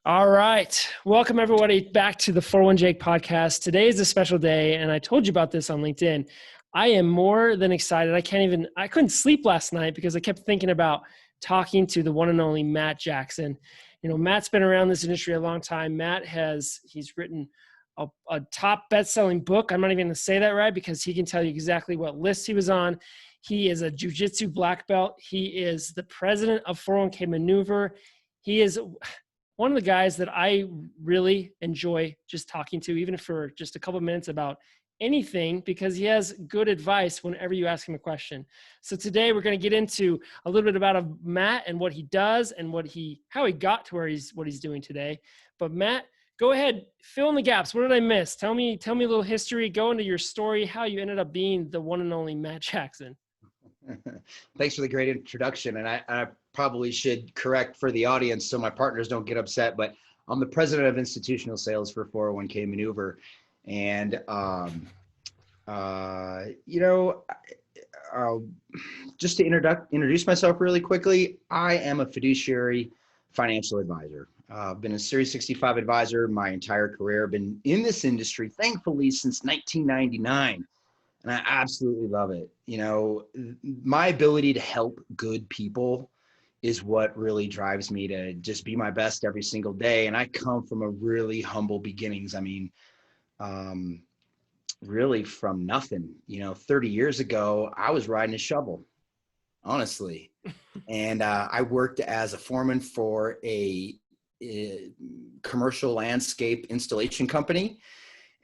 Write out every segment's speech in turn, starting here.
All right. Welcome everybody back to the 41 Jake podcast. Today is a special day, and I told you about this on LinkedIn. I am more than excited. I couldn't sleep last night because I kept thinking about talking to the one and only Matt Jackson. You know, Matt's been around this industry a long time. He's written a top best-selling book. I'm not even going to say that right because he can tell you exactly what list he was on. He is a jiu-jitsu black belt. He is the president of 401k Maneuver. He is one of the guys that I really enjoy just talking to, even for just a couple of minutes about anything, because he has good advice whenever you ask him a question. So today we're going to get into a little bit about Matt and what he does and how he got to what he's doing today. But Matt, go ahead, fill in the gaps. What did I miss? Tell me a little history, go into your story, how you ended up being the one and only Matt Jackson. Thanks for the great introduction. And I probably should correct for the audience so my partners don't get upset, but I'm the president of institutional sales for 401k Maneuver. And, just to introduce myself really quickly, I am a fiduciary financial advisor. I've been a Series 65 advisor my entire career. I've been in this industry, thankfully, since 1999. And I absolutely love it. You know, my ability to help good people is what really drives me to just be my best every single day. And I come from a really humble beginnings. I mean, really from nothing. 30 years ago, I was riding a shovel, honestly. And I worked as a foreman for a commercial landscape installation company.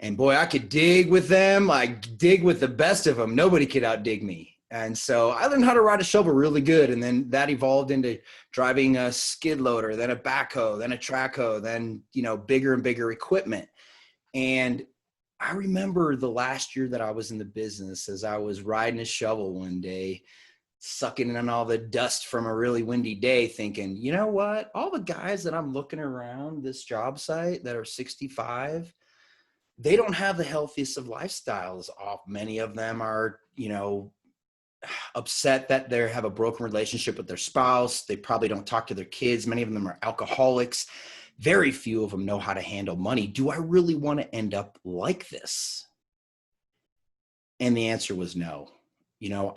And boy, I could dig with them. I dig with the best of them. Nobody could outdig me. And so I learned how to ride a shovel really good. And then that evolved into driving a skid loader, then a backhoe, then a track hoe, then, bigger and bigger equipment. And I remember the last year that I was in the business as I was riding a shovel one day, sucking in all the dust from a really windy day, thinking, you know what? All the guys that I'm looking around this job site that are 65, they don't have the healthiest of lifestyles. Many of them are, upset that they have a broken relationship with their spouse. They probably don't talk to their kids. Many of them are alcoholics. Very few of them know how to handle money. Do I really want to end up like this? And the answer was no.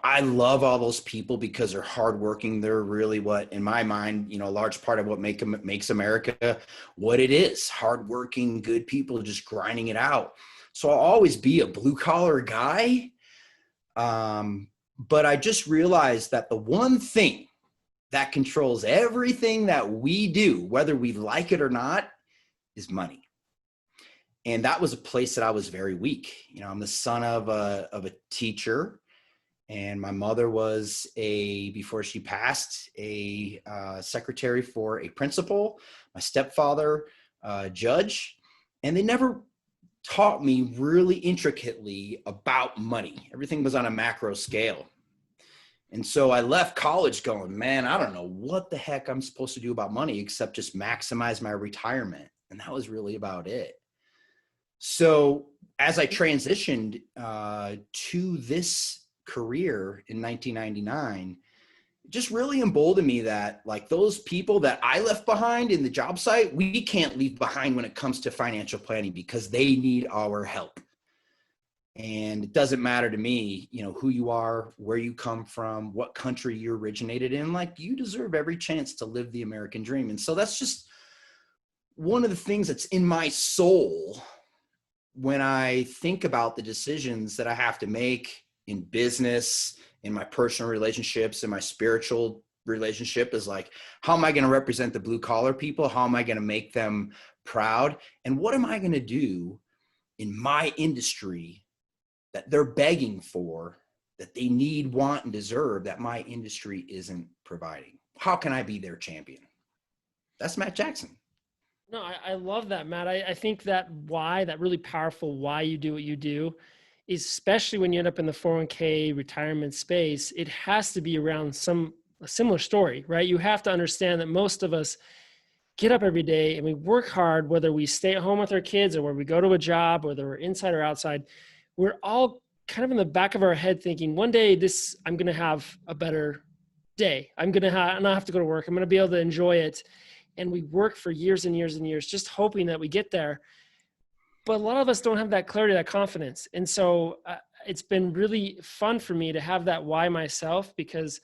I love all those people because they're hardworking. They're really what, in my mind, a large part of what makes America what it is. Hardworking, good people just grinding it out. So I'll always be a blue collar guy. But I just realized that the one thing that controls everything that we do, whether we like it or not, is money. And that was a place that I was very weak. I'm the son of a teacher. And my mother was before she passed, a secretary for a principal, my stepfather, judge, and they never taught me really intricately about money. Everything was on a macro scale. And so I left college going, man, I don't know what the heck I'm supposed to do about money except just maximize my retirement. And that was really about it. So as I transitioned to this career in 1999, it just really emboldened me that like those people that I left behind in the job site, we can't leave behind when it comes to financial planning because they need our help. And it doesn't matter to me, who you are, where you come from, what country you originated in, like you deserve every chance to live the American dream. And so that's just one of the things that's in my soul when I think about the decisions that I have to make in business, in my personal relationships, in my spiritual relationship is like, how am I going to represent the blue collar people? How am I going to make them proud? And what am I going to do in my industry that they're begging for, that they need, want, and deserve that my industry isn't providing? How can I be their champion? That's Matt Jackson. No, I love that, Matt. I think that really powerful why you do what you do, especially when you end up in the 401k retirement space, it has to be around a similar story, right? You have to understand that most of us get up every day and we work hard, whether we stay at home with our kids or where we go to a job, whether we're inside or outside. We're all kind of in the back of our head thinking, one day I'm going to have a better day. I'm going to not have to go to work. I'm going to be able to enjoy it. and we work for years and years and years just hoping that we get there. But a lot of us don't have that clarity, that confidence. And so it's been really fun for me to have that why myself, because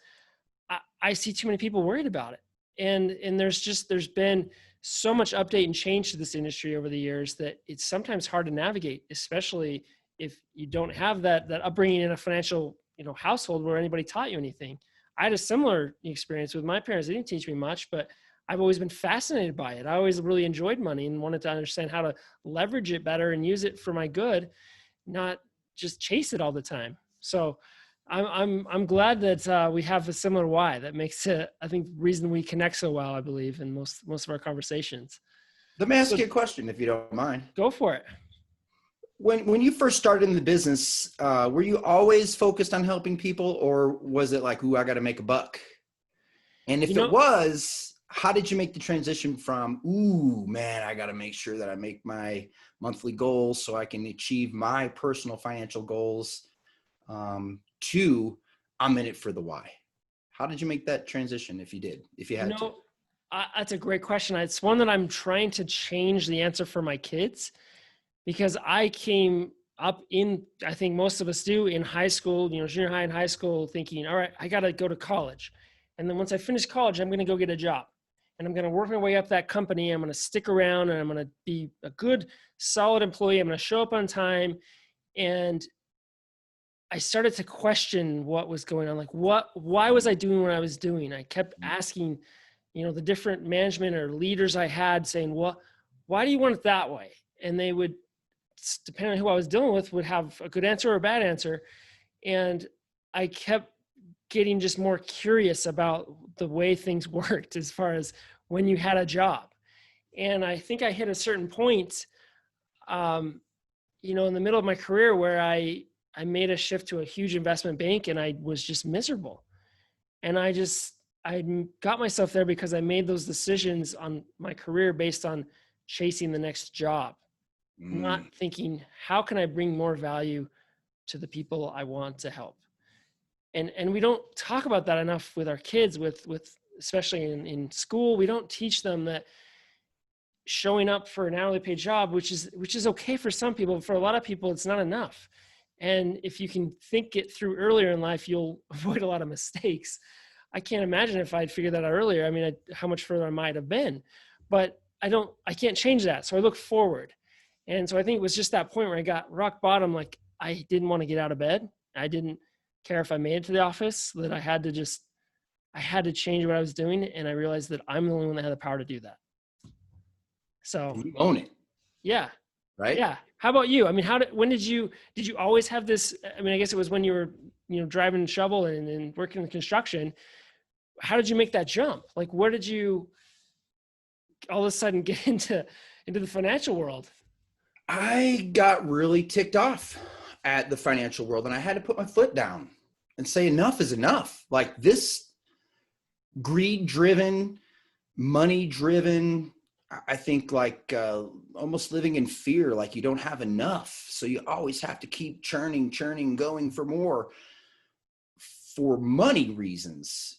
I see too many people worried about it. And there's been so much update and change to this industry over the years that it's sometimes hard to navigate, especially if you don't have that upbringing in a financial, household where anybody taught you anything. I had a similar experience with my parents. They didn't teach me much, but I've always been fascinated by it. I always really enjoyed money and wanted to understand how to leverage it better and use it for my good, not just chase it all the time. So I'm glad that we have a similar why. That makes it, I think, reason we connect so well, I believe, in most of our conversations. Let me ask you a question, if you don't mind. Go for it. When you first started in the business, were you always focused on helping people, or was it like, ooh, I got to make a buck? And if it was, how did you make the transition from, ooh, man, I got to make sure that I make my monthly goals so I can achieve my personal financial goals, to I'm in it for the why? How did you make that transition, if you did, if you had to? That's a great question. It's one that I'm trying to change the answer for my kids, because I came up in, I think most of us do, in high school, junior high and high school, thinking, all right, I got to go to college. And then once I finish college, I'm going to go get a job. And I'm going to work my way up that company. I'm going to stick around and I'm going to be a good, solid employee. I'm going to show up on time. And I started to question what was going on. Like, why was I doing what I was doing? I kept asking, the different management or leaders I had, saying, well, why do you want it that way? And they would, depending on who I was dealing with, would have a good answer or a bad answer. And I kept getting just more curious about the way things worked as far as when you had a job. And I think I hit a certain point, in the middle of my career where I made a shift to a huge investment bank, and I was just miserable. And I got myself there because I made those decisions on my career based on chasing the next job, not thinking, how can I bring more value to the people I want to help? And we don't talk about that enough with our kids, with especially in school. We don't teach them that showing up for an hourly paid job, which is okay for some people, but for a lot of people, it's not enough. And if you can think it through earlier in life, you'll avoid a lot of mistakes. I can't imagine if I'd figured that out earlier. I mean, how much further I might have been, but I can't change that. So I look forward. And so I think it was just that point where I got rock bottom. Like, I didn't want to get out of bed. I didn't care if I made it to the office, that I had to change what I was doing. And I realized that I'm the only one that had the power to do that. So and you own it. Yeah. Right. Yeah. How about you? I mean, when did you always have this? I mean, I guess it was when you were, driving shovel and working in construction. How did you make that jump? Like, where did you all of a sudden get into the financial world? I got really ticked off at the financial world, and I had to put my foot down and say, enough is enough. Like, this greed-driven, money-driven, I think, like almost living in fear, like you don't have enough. So you always have to keep churning, going for more for money reasons.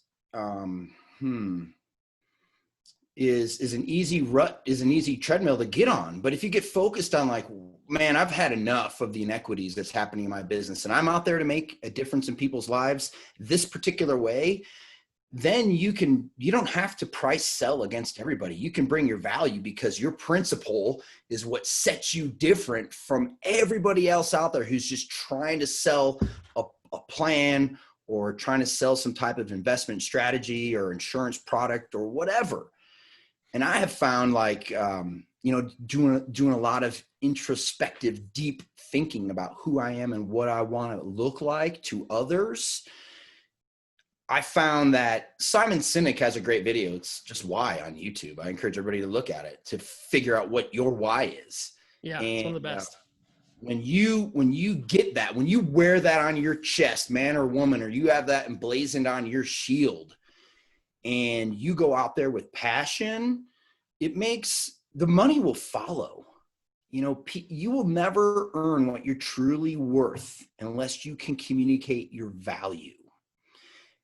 Is an easy rut, is an easy treadmill to get on. But if you get focused on, like, man, I've had enough of the inequities that's happening in my business, and I'm out there to make a difference in people's lives this particular way, then you don't have to price sell against everybody. You can bring your value because your principle is what sets you different from everybody else out there who's just trying to sell a plan or trying to sell some type of investment strategy or insurance product or whatever. And I have found, like, doing a lot of introspective, deep thinking about who I am and what I want to look like to others. I found that Simon Sinek has a great video. It's just Why on YouTube. I encourage everybody to look at it to figure out what your why is. Yeah, it's one of the best. When you get that, when you wear that on your chest, man or woman, or you have that emblazoned on your shield, and you go out there with passion, it makes the money will follow. You will never earn what you're truly worth unless you can communicate your value.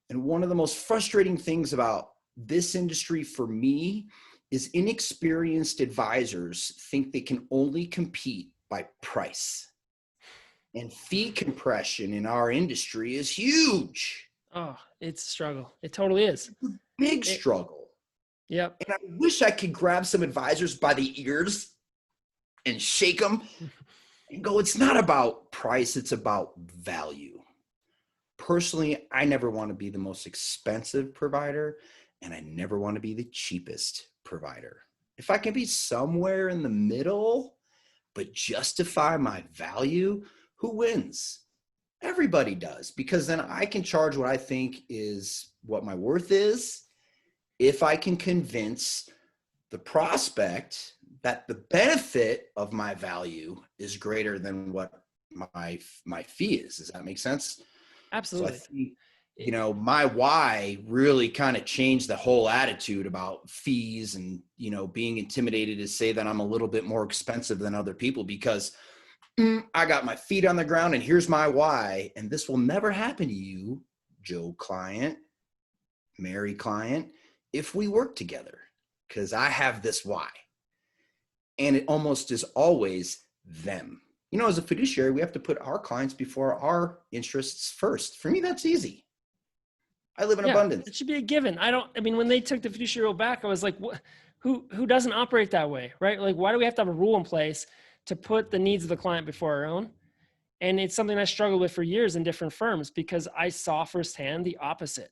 And one of the most frustrating things about this industry for me is inexperienced advisors think they can only compete by price. And fee compression in our industry is huge. Oh, it's a struggle. It totally is. Big struggle. Yep. And I wish I could grab some advisors by the ears and shake them and go, it's not about price, it's about value. Personally, I never want to be the most expensive provider, and I never want to be the cheapest provider. If I can be somewhere in the middle, but justify my value, who wins? Everybody does, because then I can charge what I think is what my worth is. If I can convince the prospect that the benefit of my value is greater than what my fee is. Does that make sense? Absolutely. So I think, my why really kind of changed the whole attitude about fees and, being intimidated to say that I'm a little bit more expensive than other people, because I got my feet on the ground and here's my why. And this will never happen to you, Joe client, Mary client, if we work together, because I have this why. And it almost is always them. As a fiduciary, we have to put our clients before our interests first. For me, that's easy. I live in abundance. It should be a given. When they took the fiduciary rule back, I was like, who doesn't operate that way, right? Like, why do we have to have a rule in place to put the needs of the client before our own? And it's something I struggled with for years in different firms, because I saw firsthand the opposite.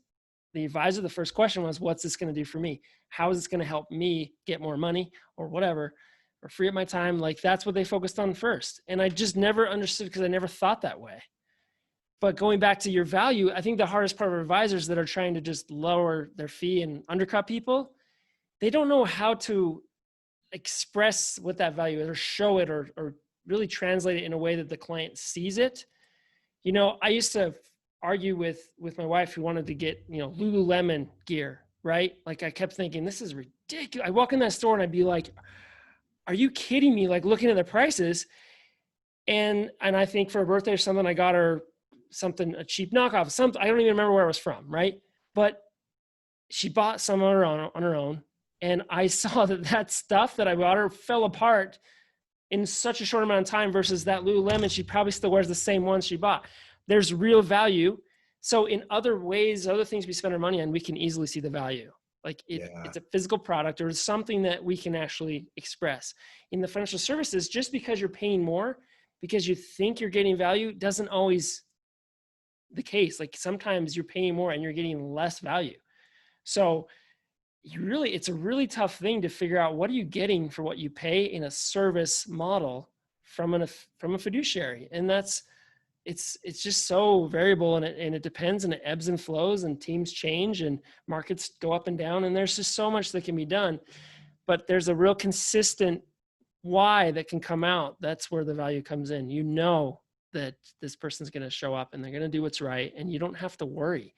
The advisor, the first question was, what's this going to do for me? How is this going to help me get more money or whatever, or free up my time? Like, that's what they focused on first. And I just never understood, because I never thought that way. But going back to your value, I think the hardest part of advisors that are trying to just lower their fee and undercut people, they don't know how to express what that value is, or show it, or really translate it in a way that the client sees it. I used to argue with my wife, who wanted to get, Lululemon gear, right? Like, I kept thinking, this is ridiculous. I walk in that store and I'd be like, are you kidding me? Like, looking at the prices. And I think for her birthday or something, I got her something, a cheap knockoff, something. I don't even remember where it was from, right? But she bought some on her own. And I saw that stuff that I bought her fell apart in such a short amount of time, versus that Lululemon, she probably still wears the same ones she bought. There's real value. So in other ways, other things we spend our money on, we can easily see the value. Like, it's a physical product, or something that we can actually express. In the financial services, just because you're paying more because you think you're getting value doesn't always the case. Like, sometimes you're paying more and you're getting less value. So it's a really tough thing to figure out, what are you getting for what you pay in a service model from a fiduciary. And it's just so variable, and it depends, and it ebbs and flows, and teams change, and markets go up and down, and there's just so much that can be done. But there's a real consistent why that can come out. That's where the value comes in. That this person's going to show up and they're going to do what's right, and you don't have to worry.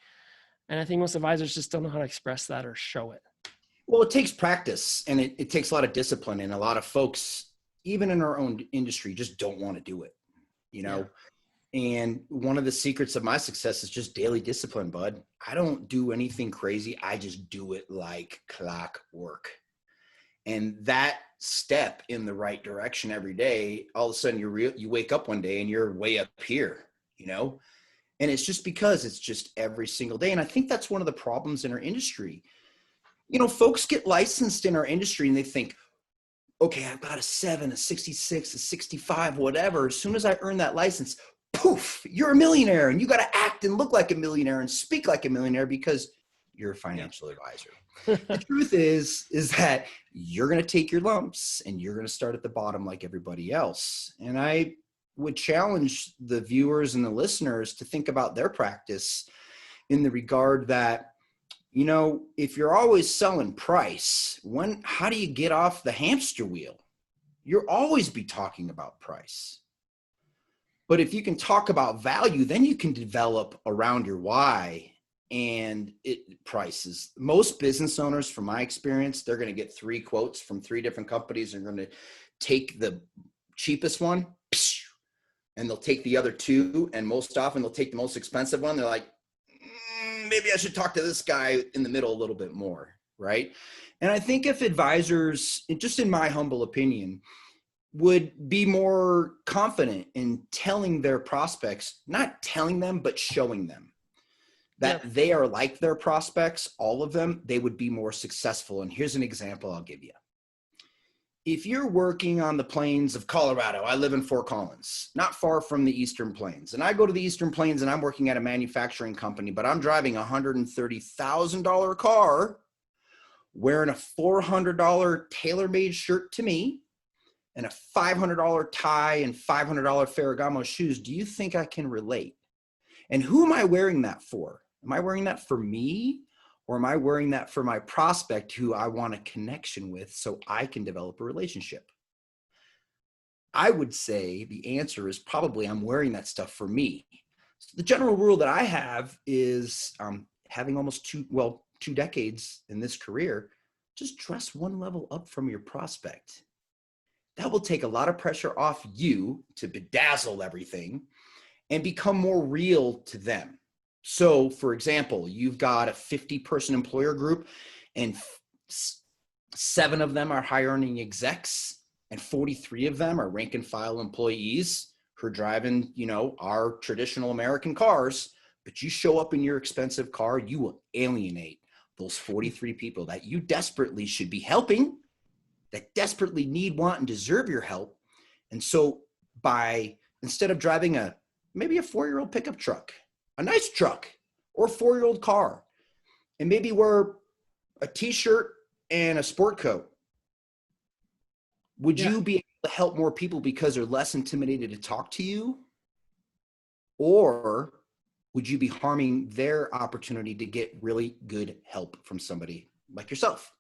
And I think most advisors just don't know how to express that or show it. Well, it takes practice, and it takes a lot of discipline, and a lot of folks, even in our own industry, just don't want to do it, Yeah. And one of the secrets of my success is just daily discipline, bud. I don't do anything crazy. I just do it like clockwork. And that step in the right direction every day, all of a sudden you wake up one day and you're way up here, And it's just because it's just every single day. And I think that's one of the problems in our industry. Folks get licensed in our industry and they think, okay, I've got a 7, a 66, a 65, whatever. As soon as I earn that license, poof, you're a millionaire, and you got to act and look like a millionaire and speak like a millionaire because you're a financial advisor. The truth is that you're going to take your lumps and you're going to start at the bottom like everybody else. And I would challenge the viewers and the listeners to think about their practice in the regard that, if you're always selling price, how do you get off the hamster wheel? You'll always be talking about price. But if you can talk about value, then you can develop around your why and prices. Most business owners, from my experience, they're going to get 3 quotes from 3 different companies. They're going to take the cheapest one, and they'll take the other 2, and most often they'll take the most expensive one. They're like, maybe I should talk to this guy in the middle a little bit more. right? And I think if advisors, just in my humble opinion, would be more confident in telling their prospects, not telling them, but showing them that Yep. they are like their prospects, all of them, they would be more successful. And here's an example I'll give you. If you're working on the plains of Colorado, I live in Fort Collins, not far from the Eastern Plains. And I go to the Eastern Plains and I'm working at a manufacturing company, but I'm driving a $130,000 car, wearing a $400 tailor-made shirt to me, and a $500 tie and $500 Ferragamo shoes. Do you think I can relate? And who am I wearing that for? Am I wearing that for me? Or am I wearing that for my prospect who I want a connection with so I can develop a relationship? I would say the answer is probably I'm wearing that stuff for me. So the general rule that I have is having almost two decades in this career, just dress one level up from your prospect. That will take a lot of pressure off you to bedazzle everything and become more real to them. So, for example, you've got a 50-person employer group and 7 of them are high-earning execs and 43 of them are rank-and-file employees who are driving, our traditional American cars, but you show up in your expensive car, you will alienate those 43 people that you desperately should be helping, that desperately need, want, and deserve your help. And so instead of driving maybe a 4-year-old pickup truck, a nice truck, or a 4-year-old car, and maybe wear a t-shirt and a sport coat, would you be able to help more people because they're less intimidated to talk to you? Or would you be harming their opportunity to get really good help from somebody like yourself?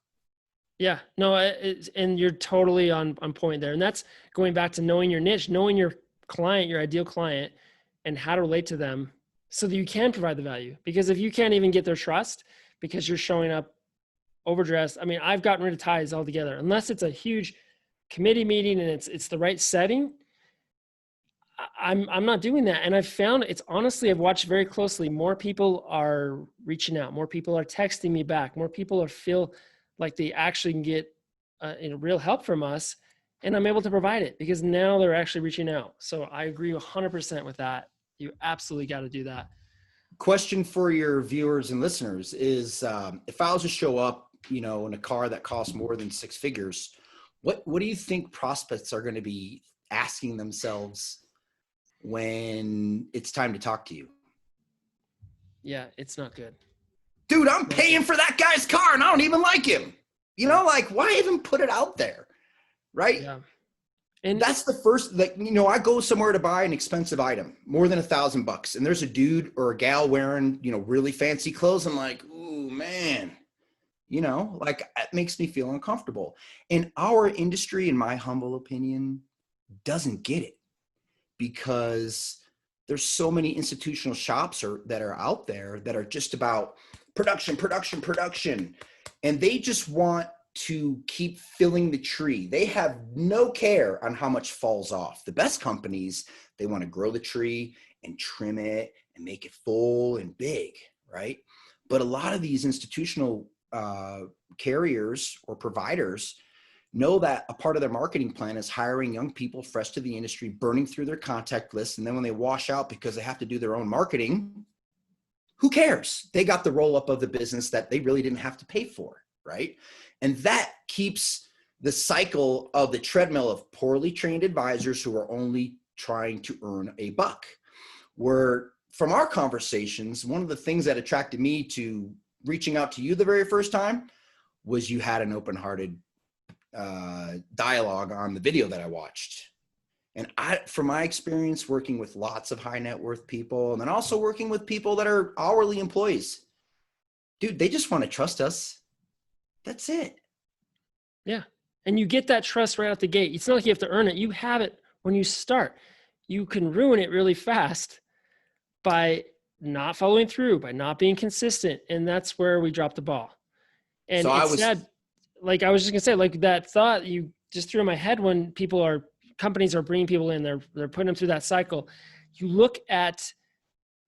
Yeah, no, and you're totally on point there. And that's going back to knowing your niche, knowing your client, your ideal client, and how to relate to them so that you can provide the value. Because if you can't even get their trust because you're showing up overdressed, I mean, I've gotten rid of ties altogether, unless it's a huge committee meeting and it's the right setting. I'm not doing that. And I've found I've watched very closely. More people are reaching out. More people are texting me back. More people feel like they actually can get real help from us. And I'm able to provide it because now they're actually reaching out. So I agree 100% with that. You absolutely got to do that. Question for your viewers and listeners is, if I was to show up, in a car that costs more than 6 figures, what do you think prospects are going to be asking themselves when it's time to talk to you? Yeah, it's not good. Dude, I'm paying for that guy's car and I don't even like him. Why even put it out there? Right? Yeah. And that's the first, I go somewhere to buy an expensive item, more than $1,000, and there's a dude or a gal wearing, really fancy clothes. I'm like, ooh, man, it makes me feel uncomfortable. And our industry, in my humble opinion, doesn't get it because there's so many institutional shops that are out there that are just about production. And they just want to keep filling the tree. They have no care on how much falls off. The best companies, they want to grow the tree and trim it and make it full and big, right? But a lot of these institutional carriers or providers know that a part of their marketing plan is hiring young people fresh to the industry, burning through their contact list. And then when they wash out because they have to do their own marketing, who cares? They got the roll up of the business that they really didn't have to pay for, right? And that keeps the cycle of the treadmill of poorly trained advisors who are only trying to earn a buck. Where from our conversations, one of the things that attracted me to reaching out to you the very first time was you had an open-hearted dialogue on the video that I watched. And from my experience working with lots of high net worth people, and then also working with people that are hourly employees, dude, they just want to trust us. That's it. Yeah. And you get that trust right out the gate. It's not like you have to earn it. You have it when you start. You can ruin it really fast by not following through, by not being consistent. And that's where we drop the ball. And so it's sad. Like I was just gonna say, like that thought you just threw in my head when companies are bringing people in, they're putting them through that cycle. You look at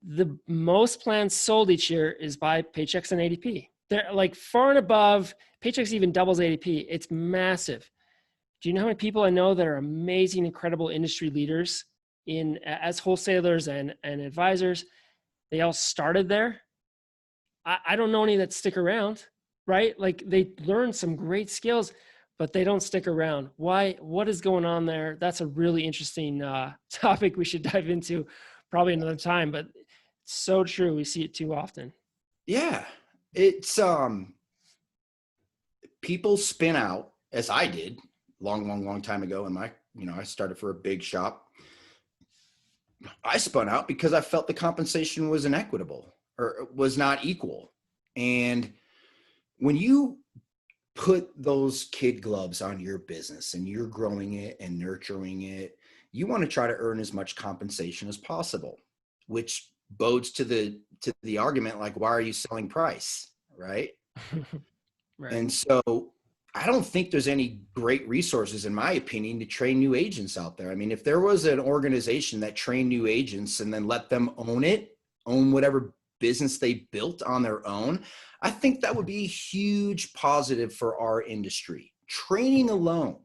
the most plans sold each year is by Paychex and ADP. They're like far and above. Paychex even doubles ADP. It's massive. Do you know how many people I know that are amazing, incredible industry leaders as wholesalers and advisors? They all started there. I don't know any that stick around, right? Like they learn some great skills, but they don't stick around. Why? What is going on there? That's a really interesting topic we should dive into probably another time, but it's so true. We see it too often. Yeah. It's people spin out, as I did long time ago in my, I started for a big shop. I spun out because I felt the compensation was inequitable or was not equal. And when you put those kid gloves on your business and you're growing it and nurturing it, you want to try to earn as much compensation as possible, which bodes to the argument, like, why are you selling price? Right. Right. And so I don't think there's any great resources, in my opinion, to train new agents out there. I mean, if there was an organization that trained new agents and then let them own whatever business they built on their own, I think that would be a huge positive for our industry. Training alone,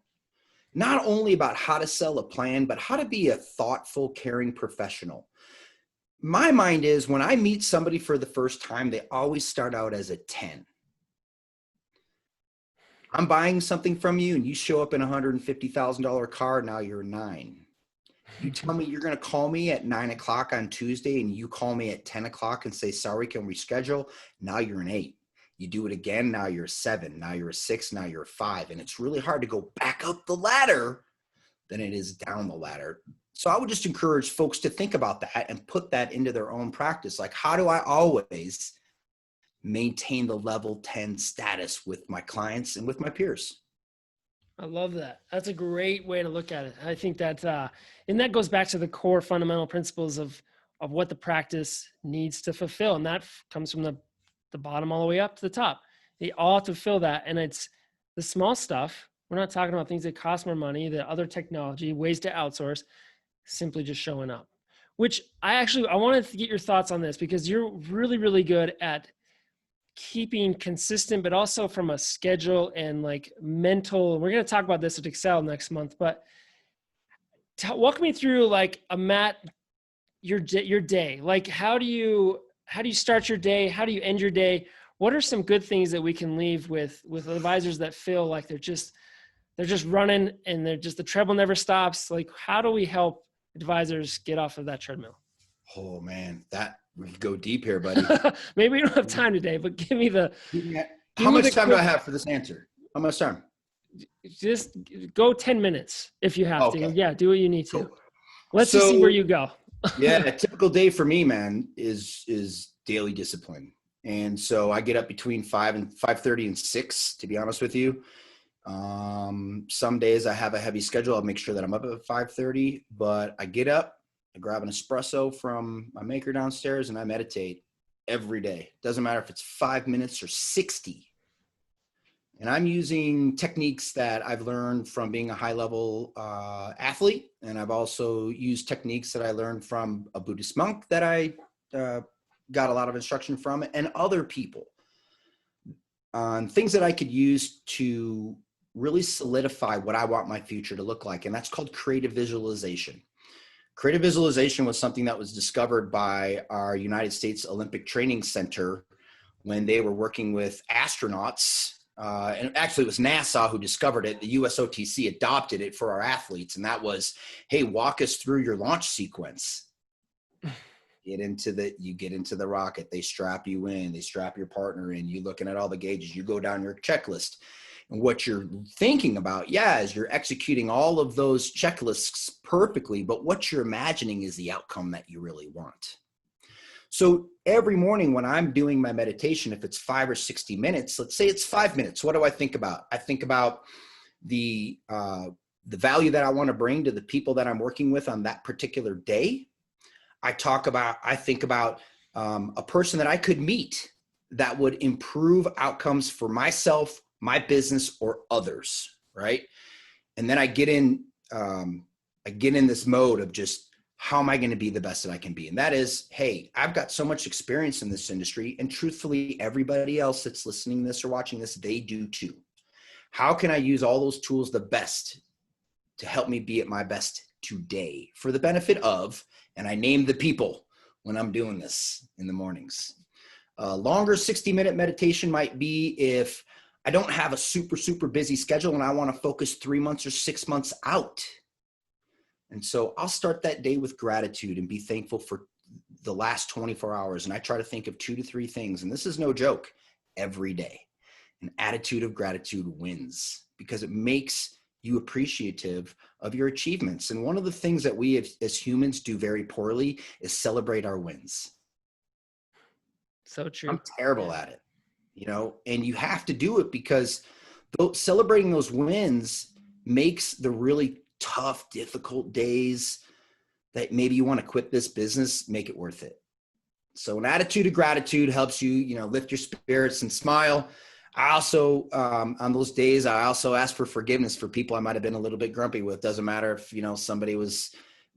not only about how to sell a plan, but how to be a thoughtful, caring professional. My mind is, when I meet somebody for the first time, they always start out as a 10. I'm buying something from you and you show up in a $150,000 car. Now you're a 9. You tell me you're going to call me at 9 o'clock on Tuesday and you call me at 10 o'clock and say, sorry, can we schedule? Now you're an 8. You do it again. Now you're a 7. Now you're a 6. Now you're a 5. And it's really hard to go back up the ladder than it is down the ladder. So I would just encourage folks to think about that and put that into their own practice. Like, how do I always maintain the level 10 status with my clients and with my peers? I love that. That's a great way to look at it. I think that, and that goes back to the core fundamental principles of what the practice needs to fulfill. And that comes from the bottom all the way up to the top. They all have to fulfill that. And it's the small stuff. We're not talking about things that cost more money, the other technology, ways to outsource, simply just showing up. Which I wanted to get your thoughts on this, because you're really, really good at keeping consistent, but also from a schedule and like mental. We're going to talk about this at Excel next month, but walk me through like your day. Like, how do you start your day? How do you end your day? What are some good things that we can leave with advisors that feel like they're just running and the treadmill never stops? Like, how do we help advisors get off of that treadmill? Oh man, we could go deep here, buddy. Maybe we don't have time today, but give me the. How much time do I have for this answer? How much time? Just go 10 minutes if you have to. Yeah, do what you need to. Cool. Let's just see where you go. Yeah, a typical day for me, man, is daily discipline. And so I get up between 5:30 and 6, to be honest with you. Some days I have a heavy schedule. I'll make sure that I'm up at 5:30, but I get up, I grab an espresso from my maker downstairs, and I meditate every day. Doesn't matter if it's 5 minutes or 60. And I'm using techniques that I've learned from being a high-level athlete. And I've also used techniques that I learned from a Buddhist monk that I got a lot of instruction from, and other people on things that I could use to really solidify what I want my future to look like. And that's called creative visualization. Creative visualization was something that was discovered by our United States Olympic Training Center when they were working with astronauts. And actually it was NASA who discovered it. The USOTC adopted it for our athletes. And that was, hey, walk us through your launch sequence. You get into the rocket, they strap you in, they strap your partner in, you looking at all the gauges, you go down your checklist. And what you're thinking about, is you're executing all of those checklists perfectly, but what you're imagining is the outcome that you really want. So every morning when I'm doing my meditation, if it's 5 or 60 minutes, let's say it's 5 minutes, what do I think about? I think about the value that I want to bring to the people that I'm working with on that particular day. I think about a person that I could meet that would improve outcomes for myself, my business, or others, right? And then I get in this mode of just, how am I going to be the best that I can be? And that is, hey, I've got so much experience in this industry, and truthfully, everybody else that's listening to this or watching this, they do too. How can I use all those tools the best to help me be at my best today for the benefit of, and I name the people when I'm doing this in the mornings. Longer 60-minute meditation might be if I don't have a super, super busy schedule and I want to focus 3 months or 6 months out. And so I'll start that day with gratitude and be thankful for the last 24 hours. And I try to think of 2 to 3 things. And this is no joke, every day. An attitude of gratitude wins because it makes you appreciative of your achievements. And one of the things that we as humans do very poorly is celebrate our wins. So true. I'm terrible at it, and you have to do it because celebrating those wins makes the really tough, difficult days that maybe you want to quit this business, make it worth it. So an attitude of gratitude helps you, lift your spirits and smile. I also, on those days, I also ask for forgiveness for people I might've been a little bit grumpy with. Doesn't matter if, somebody was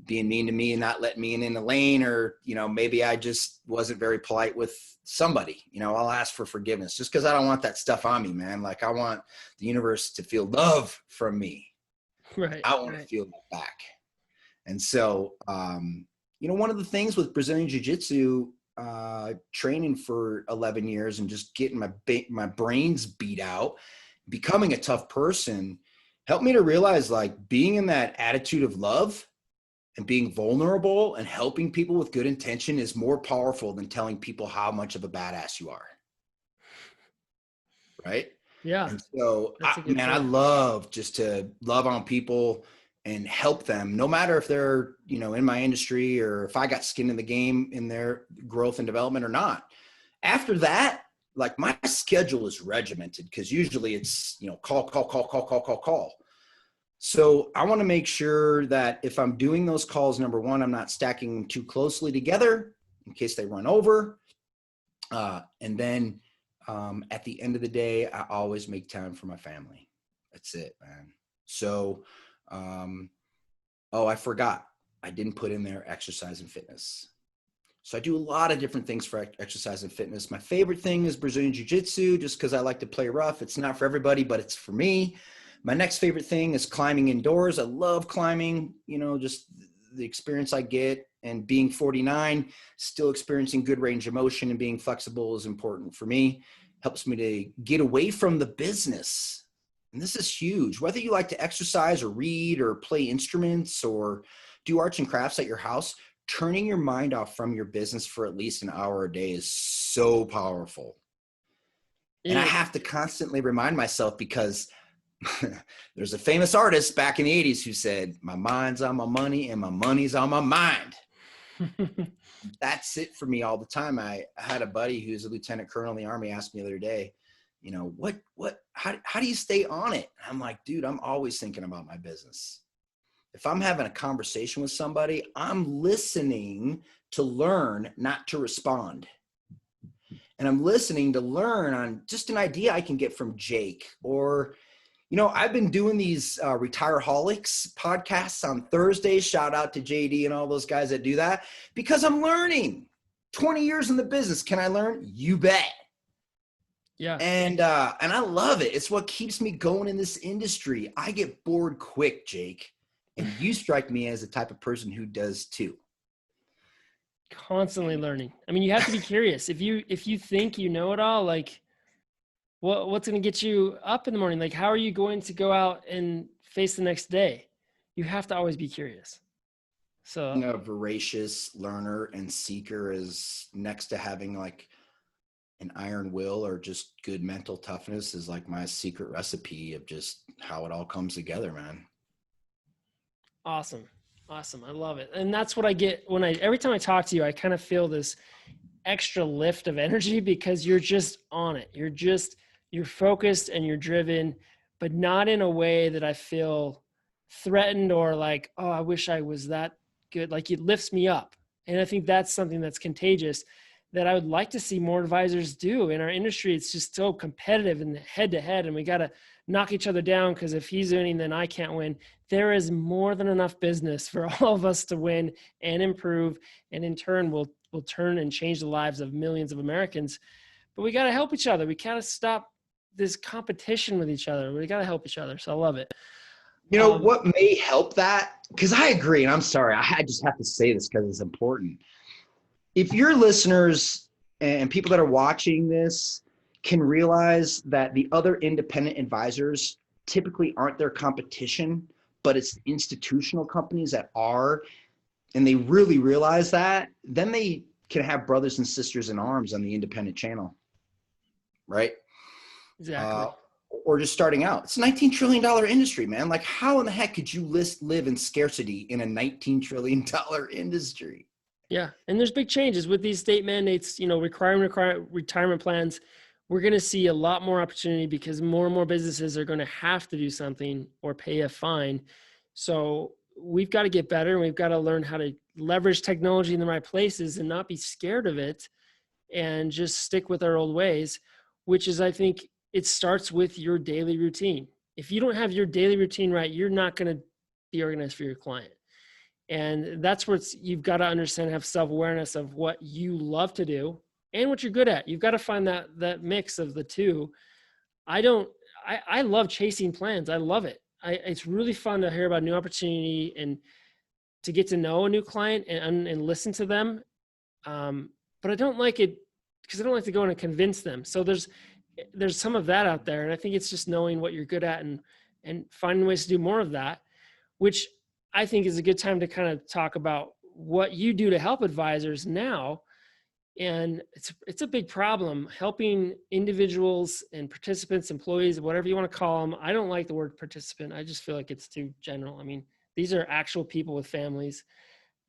being mean to me and not letting me in the lane, or, maybe I just wasn't very polite with somebody, I'll ask for forgiveness just because I don't want that stuff on me, man. Like I want the universe to feel love from me. Right. I want to feel that back. And so, one of the things with Brazilian Jiu-Jitsu, training for 11 years and just getting my brains beat out, becoming a tough person, helped me to realize like being in that attitude of love and being vulnerable and helping people with good intention is more powerful than telling people how much of a badass you are. Right? Yeah. And so, I love just to love on people and help them, no matter if they're, in my industry or if I got skin in the game in their growth and development or not. After that, like my schedule is regimented because usually it's, call. So I want to make sure that if I'm doing those calls, number one, I'm not stacking them too closely together in case they run over. And then at the end of the day, I always make time for my family. That's it, man. So, I forgot. I didn't put in there exercise and fitness. So I do a lot of different things for exercise and fitness. My favorite thing is Brazilian Jiu-Jitsu, just because I like to play rough. It's not for everybody, but it's for me. My next favorite thing is climbing indoors. I love climbing, just the experience I get, and being 49, still experiencing good range of motion and being flexible is important for me. Helps me to get away from the business. And this is huge. Whether you like to exercise or read or play instruments or do arts and crafts at your house, turning your mind off from your business for at least an hour a day is so powerful. And I have to constantly remind myself because there's a famous artist back in the 80s who said, my mind's on my money and my money's on my mind. That's it for me all the time. I had a buddy who's a lieutenant colonel in the Army asked me the other day, how do you stay on it? I'm like, dude, I'm always thinking about my business. If I'm having a conversation with somebody, I'm listening to learn, not to respond. And I'm listening to learn on just an idea I can get from Jake. Or, I've been doing these Retireaholics podcasts on Thursdays. Shout out to JD and all those guys that do that because I'm learning. 20 years in the business. Can I learn? You bet. Yeah. And I love it. It's what keeps me going in this industry. I get bored quick, Jake. And you strike me as the type of person who does too. Constantly learning. I mean, you have to be curious. If you think you know it all, like what's going to get you up in the morning? Like, how are you going to go out and face the next day? You have to always be curious. So being a voracious learner and seeker is next to having like an iron will or just good mental toughness is like my secret recipe of just how it all comes together, man. Awesome. I love it. And that's what I get every time I talk to you, I kind of feel this extra lift of energy because you're just on it. You're focused and you're driven, but not in a way that I feel threatened or like, oh, I wish I was that good. Like it lifts me up. And I think that's something that's contagious that I would like to see more advisors do in our industry. It's just so competitive and head to head, and we got to knock each other down because if he's winning, then I can't win. There is more than enough business for all of us to win and improve, and in turn will turn and change the lives of millions of Americans. But we got to help each other. We got to stop this competition with each other. We got to help each other. So I love it. You know, what may help that, because I agree, and I'm sorry, I just have to say this because it's important. If your listeners and people that are watching this can realize that the other independent advisors typically aren't their competition, but it's institutional companies that are, and they really realize that, then they can have brothers and sisters in arms on the independent channel, right? Exactly. Or just starting out. It's a $19 trillion industry, man. Like, how in the heck could you live in scarcity in a $19 trillion industry? Yeah. And there's big changes with these state mandates, requiring retirement plans. We're going to see a lot more opportunity because more and more businesses are going to have to do something or pay a fine. So we've got to get better, and we've got to learn how to leverage technology in the right places and not be scared of it and just stick with our old ways, which is, I think, it starts with your daily routine. If you don't have your daily routine right, you're not going to be organized for your client. And that's where you've got to understand, have self-awareness of what you love to do and what you're good at. You've got to find that mix of the two. I love chasing plans. I love it. It's really fun to hear about new opportunity and to get to know a new client and listen to them. But I don't like it because I don't like to go in and convince them. So there's some of that out there. And I think it's just knowing what you're good at and finding ways to do more of that, which I think is a good time to kind of talk about what you do to help advisors now. And it's a big problem, helping individuals and participants, employees, whatever you want to call them. I don't like the word participant. I just feel like it's too general. I mean, these are actual people with families,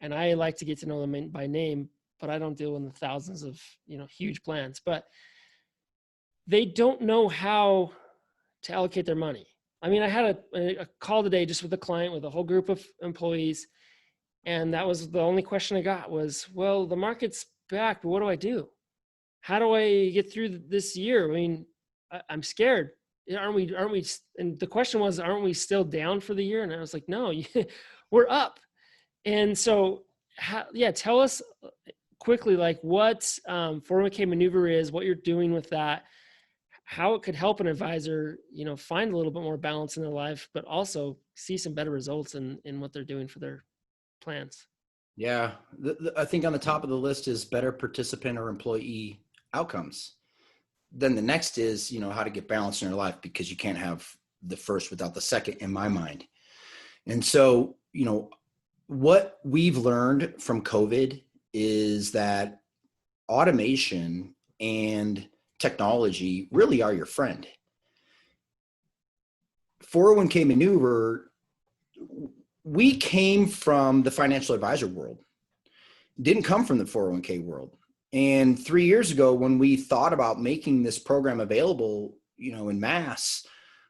and I like to get to know them by name, but I don't deal with the thousands of, huge plans. But they don't know how to allocate their money. I mean, I had a call today just with a client with a whole group of employees. And that was the only question I got was, well, the market's back, but what do I do? How do I get through this year? I mean, I'm scared. Aren't we? And the question was, aren't we still down for the year? And I was like, no, we're up. And so, tell us quickly, like what 401k maneuver is, what you're doing with that, how it could help an advisor, find a little bit more balance in their life, but also see some better results in what they're doing for their plans. Yeah. I think on the top of the list is better participant or employee outcomes. Then the next is, how to get balance in your life, because you can't have the first without the second in my mind. And so, what we've learned from COVID is that automation and technology really are your friend. 401k maneuver, we came from the financial advisor world, didn't come from the 401k world. And 3 years ago, when we thought about making this program available, in mass,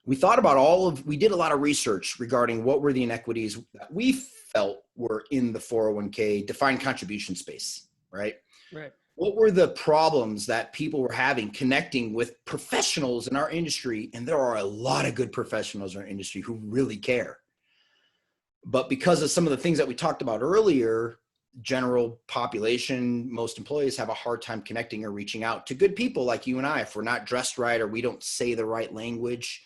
we thought about we did a lot of research regarding what were the inequities that we felt were in the 401k defined contribution space, right? Right. What were the problems that people were having connecting with professionals in our industry? And there are a lot of good professionals in our industry who really care. But because of some of the things that we talked about earlier, general population, most employees have a hard time connecting or reaching out to good people like you and I. If we're not dressed right or we don't say the right language,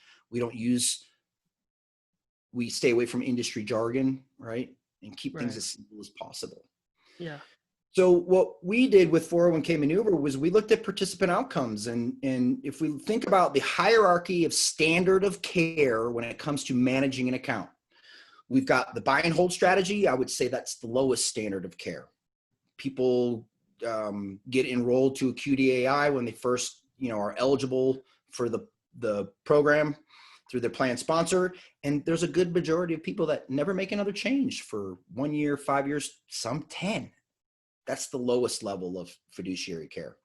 we stay away from industry jargon, right? And keep things as simple as possible. Yeah. So what we did with 401k maneuver was we looked at participant outcomes. And if we think about the hierarchy of standard of care when it comes to managing an account, we've got the buy and hold strategy. I would say that's the lowest standard of care. People get enrolled to a QDAI when they first, are eligible for the program through their plan sponsor. And there's a good majority of people that never make another change for 1 year, 5 years, some 10. That's the lowest level of fiduciary care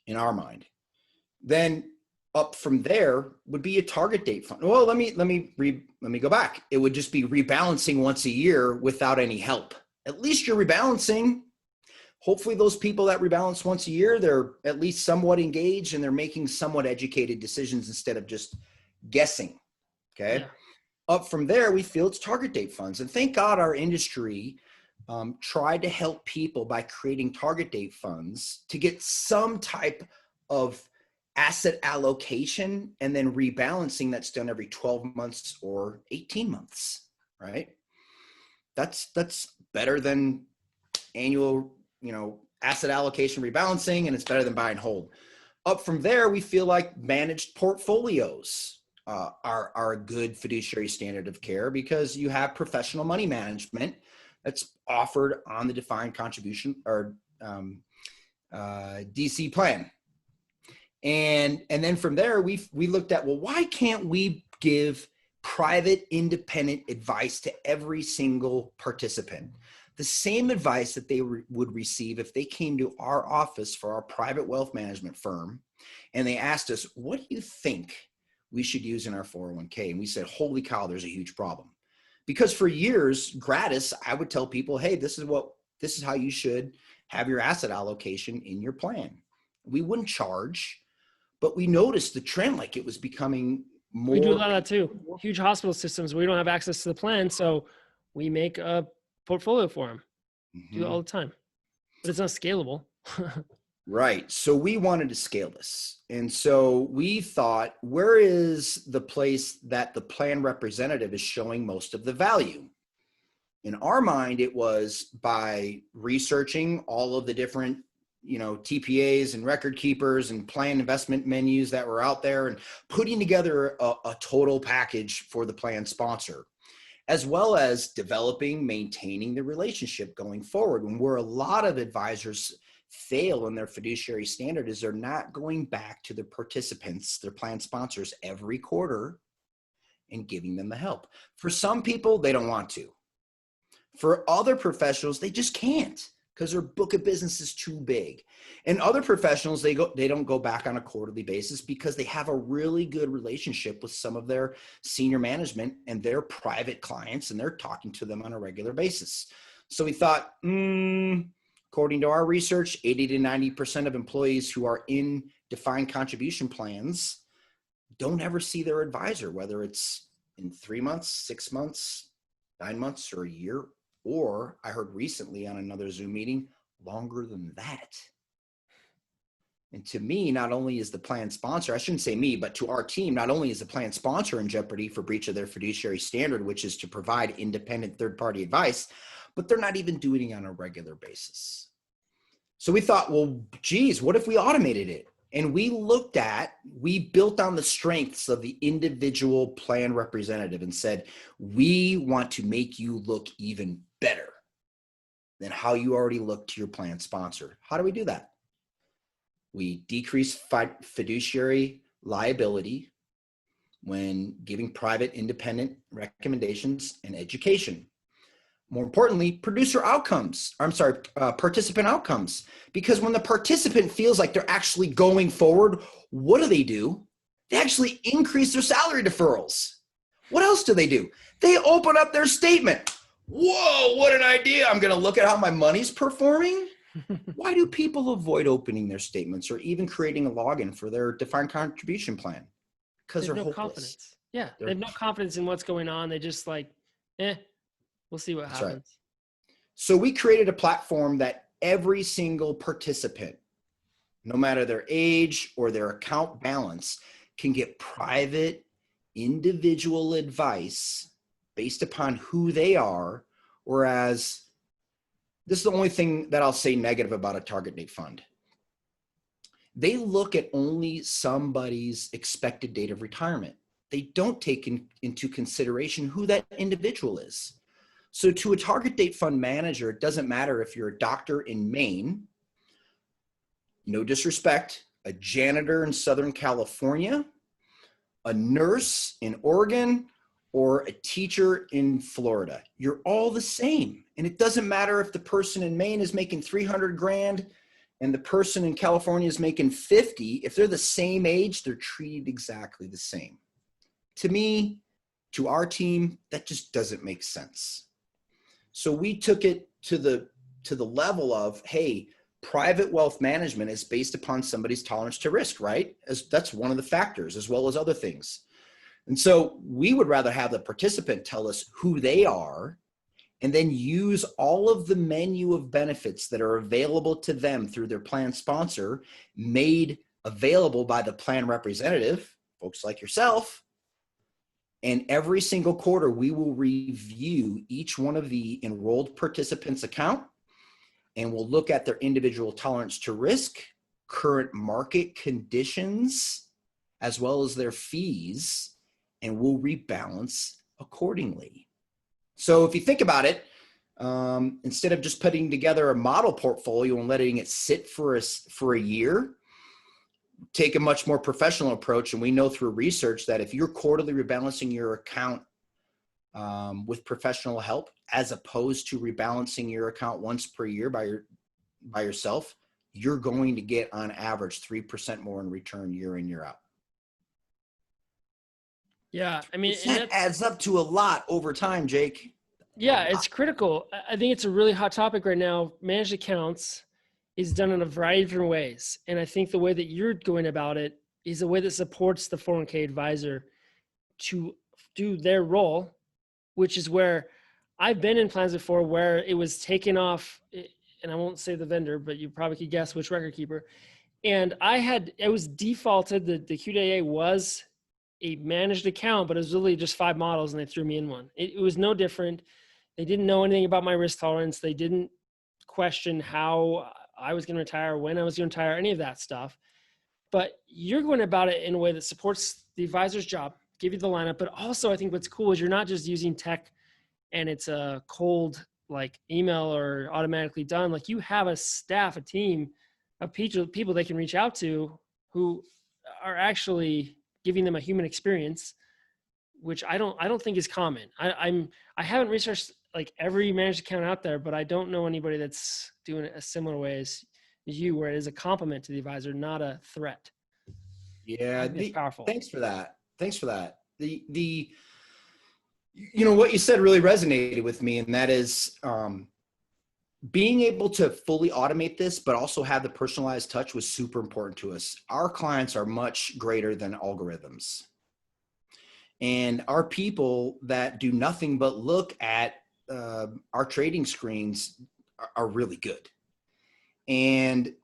in our mind. Then up from there would be a target date fund. Well, let me go back. It would just be rebalancing once a year without any help. At least you're rebalancing. Hopefully those people that rebalance once a year, they're at least somewhat engaged and they're making somewhat educated decisions instead of just guessing. Okay. Yeah. Up from there, we feel it's target date funds. And thank God our industry tried to help people by creating target date funds to get some type of asset allocation and then rebalancing that's done every 12 months or 18 months, right? That's better than annual, asset allocation rebalancing, and it's better than buy and hold. Up from there, we feel like managed portfolios are a good fiduciary standard of care because you have professional money management that's offered on the defined contribution or DC plan. And then from there, we looked at, well, why can't we give private independent advice to every single participant? The same advice that they would receive if they came to our office for our private wealth management firm and they asked us, what do you think we should use in our 401k? And we said, holy cow, there's a huge problem. Because for years, gratis, I would tell people, hey, this is how you should have your asset allocation in your plan. We wouldn't charge, but we noticed the trend, like it was becoming more. We do a lot of that too. Huge hospital systems, we don't have access to the plan, so we make a portfolio for them. Do it all the time, but it's not scalable. Right. So we wanted to scale this. And so we thought, where is the place that the plan representative is showing most of the value? In our mind, it was by researching all of the different, TPAs and record keepers and plan investment menus that were out there and putting together a total package for the plan sponsor, as well as developing, maintaining the relationship going forward. And where a lot of advisors fail in their fiduciary standard is they're not going back to the participants, their plan sponsors, every quarter and giving them the help. For some people, they don't want to. For other professionals, they just can't because their book of business is too big. And other professionals, they don't go back on a quarterly basis because they have a really good relationship with some of their senior management and their private clients, and they're talking to them on a regular basis. So we thought, according to our research, 80 to 90% of employees who are in defined contribution plans don't ever see their advisor, whether it's in 3 months, 6 months, 9 months, or a year, or I heard recently on another Zoom meeting, longer than that. And to me, not only is the plan sponsor, I shouldn't say me, but to our team, not only is the plan sponsor in jeopardy for breach of their fiduciary standard, which is to provide independent third-party advice, but they're not even doing it on a regular basis. So we thought, well, geez, what if we automated it? And we built on the strengths of the individual plan representative and said, we want to make you look even better than how you already look to your plan sponsor. How do we do that? We decrease fiduciary liability when giving private independent recommendations and education. More importantly, participant outcomes. Because when the participant feels like they're actually going forward, what do? They actually increase their salary deferrals. What else do? They open up their statement. Whoa, what an idea. I'm going to look at how my money's performing. Why do people avoid opening their statements or even creating a login for their defined contribution plan? Because they're hopeless. Confidence. Yeah, they have no confidence in what's going on. They just we'll see what happens. Right. So we created a platform that every single participant, no matter their age or their account balance, can get private, individual advice based upon who they are. Whereas this is the only thing that I'll say negative about a target date fund. They look at only somebody's expected date of retirement. They don't take into consideration who that individual is. So to a target date fund manager, it doesn't matter if you're a doctor in Maine, no disrespect, a janitor in Southern California, a nurse in Oregon, or a teacher in Florida. You're all the same. And it doesn't matter if the person in Maine is making 300 grand and the person in California is making 50. If they're the same age, they're treated exactly the same. To me, to our team, that just doesn't make sense. So we took it to the level of, hey, private wealth management is based upon somebody's tolerance to risk, right? That's one of the factors, as well as other things. And so we would rather have the participant tell us who they are and then use all of the menu of benefits that are available to them through their plan sponsor, made available by the plan representative, folks like yourself. And every single quarter, we will review each one of the enrolled participants' account, and we'll look at their individual tolerance to risk, current market conditions, as well as their fees, and we'll rebalance accordingly. So if you think about it, instead of just putting together a model portfolio and letting it sit for a year, take a much more professional approach. And we know through research that if you're quarterly rebalancing your account with professional help, as opposed to rebalancing your account once per year by yourself, you're going to get on average 3% more in return year in, year out. Yeah, I mean, that adds up to a lot over time, Jake. Yeah, it's critical. I think it's a really hot topic right now. Managed accounts is done in a variety of different ways. And I think the way that you're going about it is a way that supports the 401k advisor to do their role, which is where I've been in plans before where it was taken off, and I won't say the vendor, but you probably could guess which record keeper. And it was defaulted, the QDA was a managed account, but it was really just 5 models and they threw me in one. It was no different. They didn't know anything about my risk tolerance. They didn't question how I was going to retire, when I was going to retire, any of that stuff. But you're going about it in a way that supports the advisor's job, give you the lineup. But also I think what's cool is you're not just using tech and it's a cold like email or automatically done. Like you have a staff, a team of people they can reach out to who are actually giving them a human experience, which I don't think is common. I haven't researched like every managed account out there, but I don't know anybody that's doing it a similar way as you, where it is a compliment to the advisor, not a threat. Yeah, it's powerful. Thanks for that. The what you said really resonated with me, and that is being able to fully automate this, but also have the personalized touch was super important to us. Our clients are much greater than algorithms. And our people that do nothing but look at our trading screens are really good. And,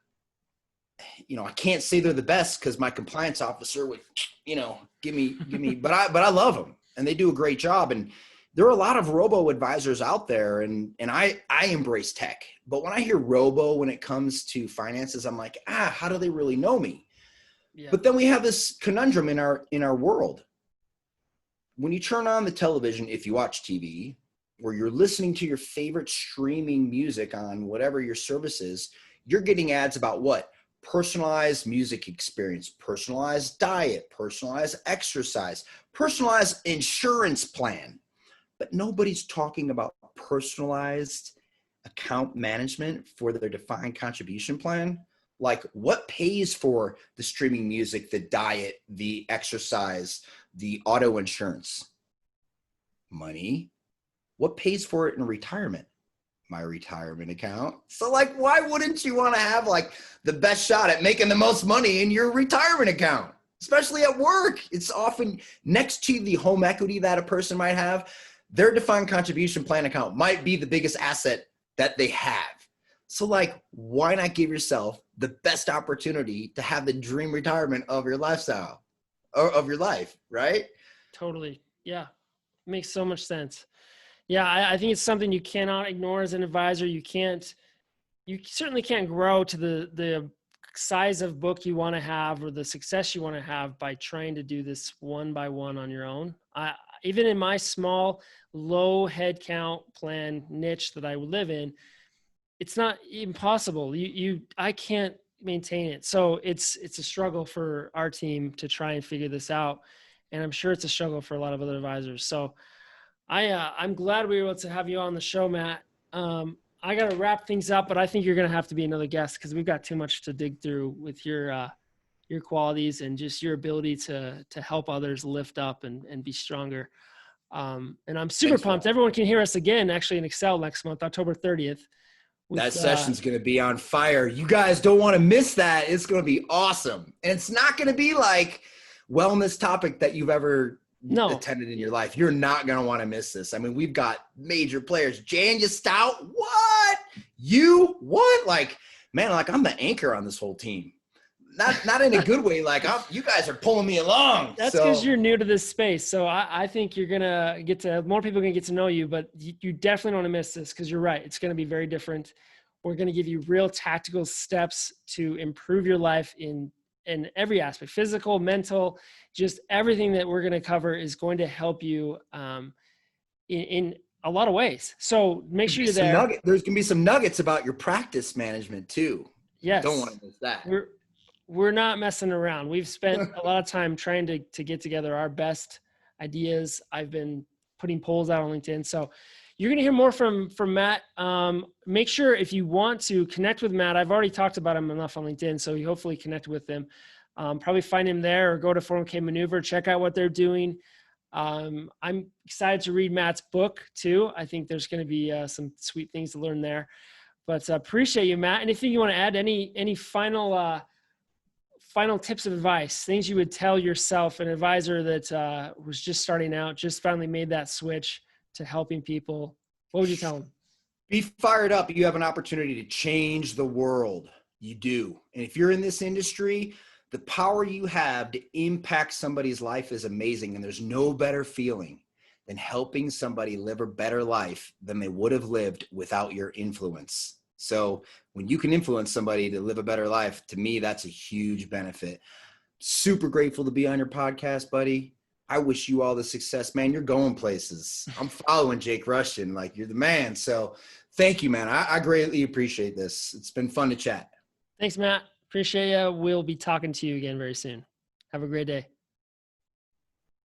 I can't say they're the best because my compliance officer would, give me, but I love them and they do a great job. And there are a lot of robo advisors out there, and I embrace tech. But when I hear robo when it comes to finances, I'm like, how do they really know me? Yeah. But then we have this conundrum in our world. When you turn on the television, if you watch TV, or you're listening to your favorite streaming music on whatever your service is, you're getting ads about what? Personalized music experience, personalized diet, personalized exercise, personalized insurance plan. But nobody's talking about personalized account management for their defined contribution plan. Like what pays for the streaming music, the diet, the exercise, the auto insurance? Money. What pays for it in retirement? My retirement account. So like, why wouldn't you want to have like the best shot at making the most money in your retirement account? Especially at work. It's often next to the home equity that a person might have. Their defined contribution plan account might be the biggest asset that they have. So like, why not give yourself the best opportunity to have the dream retirement of your lifestyle or of your life, right? Totally. Yeah. Makes so much sense. Yeah. I think it's something you cannot ignore as an advisor. You certainly can't grow to the size of book you want to have or the success you want to have by trying to do this one by one on your own. Even in my small, low head count plan niche that I live in, it's not impossible. I can't maintain it. So it's a struggle for our team to try and figure this out. And I'm sure it's a struggle for a lot of other advisors. So I'm glad we were able to have you on the show, Matt. I got to wrap things up, but I think you're going to have to be another guest because we've got too much to dig through with your qualities and just your ability to help others lift up and be stronger. And I'm super pumped. Everyone can hear us again, actually in Excel next month, October 30th. That session's going to be on fire. You guys don't want to miss that. It's going to be awesome. And it's not going to be like wellness topic that you've ever No. attended in your life, you're not going to want to miss this. I mean, we've got major players. Janja Stout, what? You? What? Like, man, like I'm the anchor on this whole team. Not in a good way. Like you guys are pulling me along. That's because you're new to this space. So I think you're going to more people are going to get to know you, but you definitely don't want to miss this because you're right. It's going to be very different. We're going to give you real tactical steps to improve your life in every aspect, physical, mental, just everything that we're going to cover is going to help you in a lot of ways. So make sure you're there. There's going to be some nuggets about your practice management too. Yes. Don't want to miss that. We're not messing around. We've spent a lot of time trying to get together our best ideas. I've been putting polls out on LinkedIn. So you're going to hear more from Matt. Make sure if you want to connect with Matt, I've already talked about him enough on LinkedIn, so you hopefully connect with him. Probably find him there or go to 401k Maneuver, check out what they're doing. I'm excited to read Matt's book too. I think there's going to be some sweet things to learn there. But appreciate you, Matt. Anything you want to add? Any final tips of advice, things you would tell yourself, an advisor that was just starting out, just finally made that switch to helping people? What would you tell them? Be fired up. You have an opportunity to change the world. You do. And if you're in this industry, the power you have to impact somebody's life is amazing. And there's no better feeling than helping somebody live a better life than they would have lived without your influence. So when you can influence somebody to live a better life, to me, that's a huge benefit. Super grateful to be on your podcast, buddy. I wish you all the success, man. You're going places. I'm following Jake Rushton. Like, you're the man. So thank you, man. I greatly appreciate this. It's been fun to chat. Thanks, Matt. Appreciate you. We'll be talking to you again very soon. Have a great day.